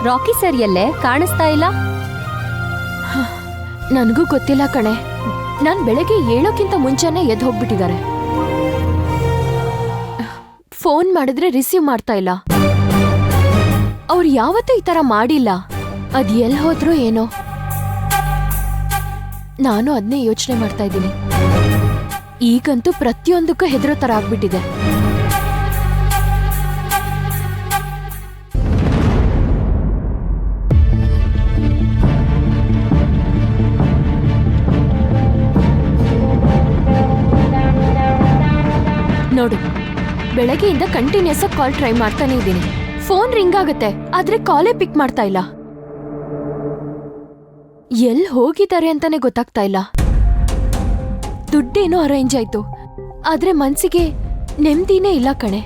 Rakhi sir ಎಲ್ಲೇ ಕಾಣಿಸ್ತಾ ಇಲ್ಲ? ನನಗೂ ಗೊತ್ತಿಲ್ಲ ಕಣೆ. ನಾನ್ ಬೆಳಗ್ಗೆ ಏಳೋಕ್ಕಿಂತ ಮುಂಚೆನೆ ಎದ್ದು ಹೋಗ್ಬಿಟ್ಟಿದ್ದಾರೆ. ಫೋನ್ ಮಾಡಿದ್ರೆ ರಿಸೀವ್ ಮಾಡ್ತಾ ಇಲ್ಲ. ಅವ್ರು ಯಾವತ್ತೂ ಈ ತರ ಮಾಡಿಲ್ಲ. ಅದ್ ಎಲ್ ಹೋದ್ರು ಏನೋ. ನಾನು ಅದನ್ನೇ ಯೋಚನೆ ಮಾಡ್ತಾ ಇದ್ದೀನಿ. ಈಗಂತೂ ಪ್ರತಿಯೊಂದಕ್ಕೂ ಹೆದರೋ ತರ ಆಗ್ಬಿಟ್ಟಿದೆ. ನೋಡು, ಬೆಳಗ್ಗೆಯಿಂದ ಕಂಟಿನ್ಯೂಸ್ ಆಗಿ ಕಾಲ್ ಟ್ರೈ ಮಾಡ್ತಾನೆ ಇದ್ದೀನಿ. ಫೋನ್ ರಿಂಗ್ ಆಗುತ್ತೆ, ಆದ್ರೆ ಕಾಲೇ ಪಿಕ್ ಮಾಡ್ತಾ ಇಲ್ಲ. ಎಲ್ ಹೋಗಿದ್ದಾರೆ ಅಂತಾನೆ ಗೊತ್ತಾಗ್ತಾ ಇಲ್ಲ. ದುಡ್ಡೇನೋ ಅರೇಂಜ್ ಆಯ್ತು, ಆದ್ರೆ ಮನ್ಸಿಗೆ ನೆಮ್ಮದಿನೇ ಇಲ್ಲ ಕಣೆ.